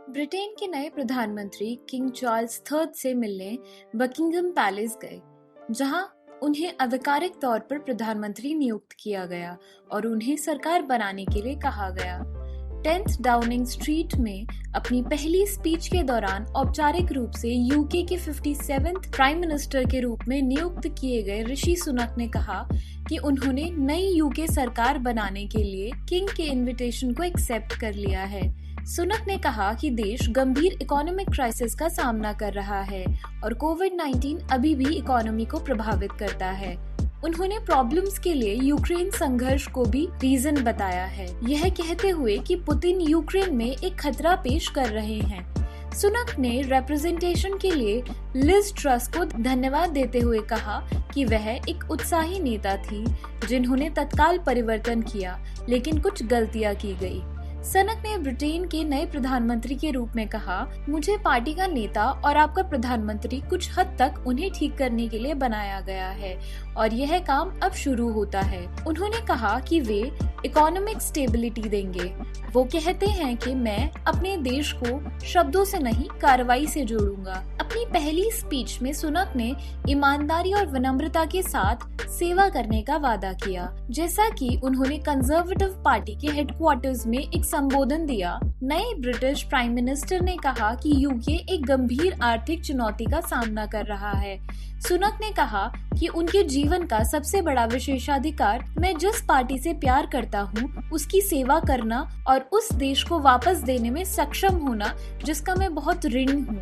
Britain के नए प्रधानमंत्री किंग चार्ल्स थर्ड से मिलने बकिंघम पैलेस गए, जहां उन्हें आधिकारिक तौर पर प्रधानमंत्री नियुक्त किया गया और उन्हें सरकार बनाने के लिए कहा गया। 10th डाउनिंग स्ट्रीट में अपनी पहली स्पीच के दौरान औपचारिक रूप से यूके के 57th प्राइम मिनिस्टर के रूप में नियुक्त किए गए ऋषि सुनक ने कहा कि उन्होंने नई यूके सरकार बनाने के लिए किंग के इनविटेशन को एक्सेप्ट कर लिया है। सुनक ने कहा कि देश गंभीर इकोनॉमिक क्राइसिस का सामना कर रहा है और कोविड-19 अभी भी इकोनॉमी को प्रभावित करता है। उन्होंने प्रॉब्लम्स के लिए यूक्रेन संघर्ष को भी रीजन बताया है, यह कहते हुए कि पुतिन यूक्रेन में एक खतरा पेश कर रहे हैं। सुनक ने रिप्रेजेंटेशन के लिए लिज ट्रस को धन्यवाद देते हुए कहा कि वह एक उत्साही नेता थी जिन्होंने तत्काल परिवर्तन किया, लेकिन कुछ गलतियां की गई। सुनक ने ब्रिटेन के नए प्रधानमंत्री के रूप में कहा, मुझे पार्टी का नेता और आपका प्रधानमंत्री कुछ हद तक उन्हें ठीक करने के लिए बनाया गया है और यह काम अब शुरू होता है। उन्होंने कहा कि वे इकोनॉमिक स्टेबिलिटी देंगे। वो कहते हैं कि मैं अपने देश को शब्दों से नहीं, कार्रवाई से जोड़ूंगा। अपनी पहली स्पीच में सुनक ने ईमानदारी और विनम्रता के साथ सेवा करने का वादा किया, जैसा कि उन्होंने कंजर्वेटिव पार्टी के हेडक्वार्टर्स में एक संबोधन दिया। नए ब्रिटिश प्राइम मिनिस्टर ने कहा कि यूके एक गंभीर आर्थिक चुनौती का सामना कर रहा है। सुनक ने कहा कि उनके जीवन का सबसे बड़ा विशेषाधिकार मैं जिस पार्टी से प्यार करता हूँ उसकी सेवा करना और उस देश को वापस देने में सक्षम होना जिसका मैं बहुत ऋणी हूँ।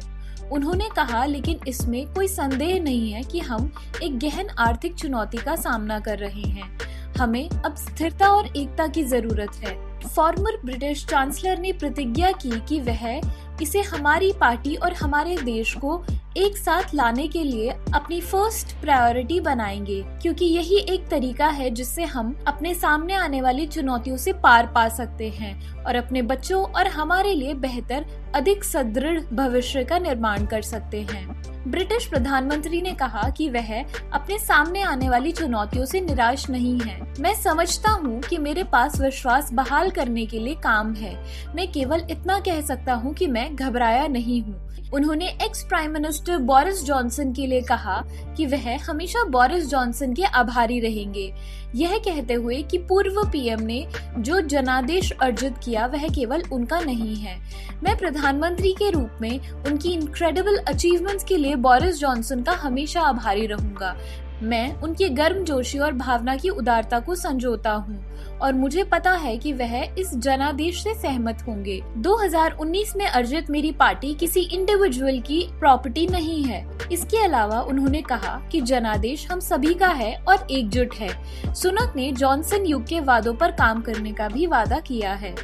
उन्होंने कहा, लेकिन इसमें कोई संदेह नहीं है कि हम एक गहन आर्थिक चुनौती का सामना कर रहे हैं। हमें अब स्थिरता और एकता की जरूरत है। फॉर्मर ब्रिटिश चांसलर ने प्रतिज्ञा की कि वह इसे हमारी पार्टी और हमारे देश को एक साथ लाने के लिए अपनी फर्स्ट प्रायोरिटी बनाएंगे, क्योंकि यही एक तरीका है जिससे हम अपने सामने आने वाली चुनौतियों से पार पा सकते हैं और अपने बच्चों और हमारे लिए बेहतर, अधिक सुदृढ़ भविष्य का निर्माण कर सकते हैं। ब्रिटिश प्रधानमंत्री ने कहा कि वह अपने सामने आने वाली चुनौतियों से निराश नहीं है। मैं समझता हूँ कि मेरे पास विश्वास बहाल करने के लिए काम है। मैं केवल इतना कह सकता हूँ कि मैं घबराया नहीं हूँ। उन्होंने ex prime minister Boris Johnson के लिए कहा कि वह हमेशा बोरिस जॉनसन के आभारी रहेंगे, यह कहते हुए कि पूर्व पीएम ने जो जनादेश अर्जित किया वह केवल उनका नहीं है। मैं प्रधानमंत्री के रूप में उनकी इनक्रेडिबल अचीवमेंट्स के लिए बोरिस जॉनसन का हमेशा आभारी रहूंगा। मैं उनकी गर्मजोशी और भावना की उदारता को संजोता हूँ और मुझे पता है कि वह इस जनादेश से सहमत होंगे। 2019 में अर्जित मेरी पार्टी किसी इंडिविजुअल की प्रॉपर्टी नहीं है। इसके अलावा उन्होंने कहा कि जनादेश हम सभी का है और एकजुट है। सुनक ने जॉनसन युग के वादों पर काम करने का भी वादा किया है।